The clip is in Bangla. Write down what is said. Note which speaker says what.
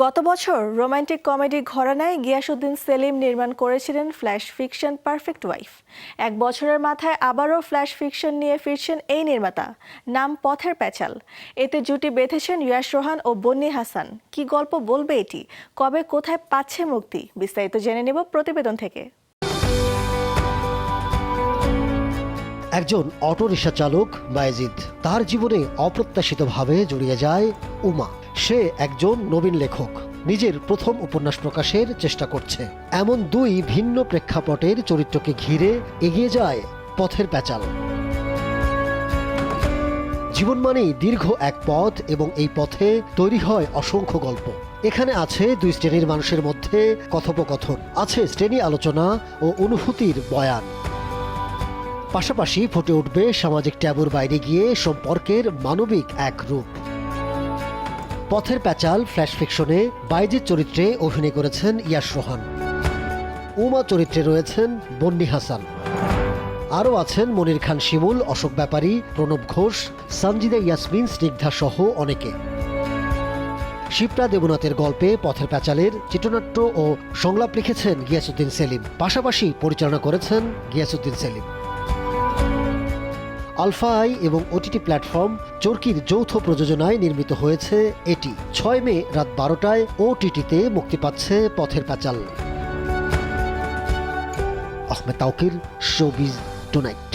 Speaker 1: গত বছর রোমান্টিক কমেডি ঘরানায় গিয়াসউদ্দিন সেলিম নির্মাণ করেছিলেন ফ্ল্যাশ ফিকশন পারফেক্ট ওয়াইফ। এক বছরের মাথায় আবারও ফ্ল্যাশ ফিকশন নিয়ে ফিরছেন এই নির্মাতা, নাম পথের প্যাচাল। এতে জুটি বেঁধেছেন ইয়াশ রোহান ও বন্নি হাসান। কি গল্প বলবে এটি, কবে কোথায় পাচ্ছে মুক্তি, বিস্তারিত জেনে নেব প্রতিবেদন থেকে।
Speaker 2: একজন অটোরিকশা চালক বায়েজিদ, তার জীবনে অপ্রত্যাশিতভাবে জড়িয়ে যায় উমা। সে একজন নবীন লেখক, নিজের প্রথম উপন্যাস প্রকাশের চেষ্টা করছে। এমন দুই ভিন্ন প্রেক্ষাপটের চরিত্রকে ঘিরে এগিয়ে যায় পথের প্যাচাল। জীবন মানেই দীর্ঘ এক পথ, এবং এই পথে তৈরি হয় অসংখ্য গল্প। এখানে আছে দুই শ্রেণীর মানুষের মধ্যে কথোপকথন, আছে শ্রেণী আলোচনা ও অনুভূতির বয়ান। পাশাপাশি ফুটে উঠবে সামাজিক ট্যাবুর বাইরে গিয়ে সম্পর্কের মানবিক এক রূপ। পথের প্যাচাল ফ্ল্যাশ ফিকশনে বায়েজিদ চরিত্রে অভিনয় করেছেন ইয়াশ রোহান, উমা চরিত্রে রয়েছেন বন্নি হাসান, আরও আছেন মনির খান শিমুল, অশোক ব্যাপারী, প্রণব ঘোষ, সানজিদা ইয়াসমিন, স্নিগ্ধা সহ অনেকে। শিপ্রা দেবনাথের গল্পে পথের প্যাচালের চিত্রনাট্য ও সংলাপ লিখেছেন গিয়াসউদ্দিন সেলিম, পাশাপাশি পরিচালনা করেছেন গিয়াসউদ্দিন সেলিম। আলফা আই এবং ওটিটি প্ল্যাটফর্ম চরকির যৌথ প্রযোজনায় নির্মিত হয়েছে এটি। 6 মে রাত 12টায় ওটিটিতে মুক্তি পাচ্ছে পথের প্যাচাল। Ahmed Tawkir, showbiz tonight.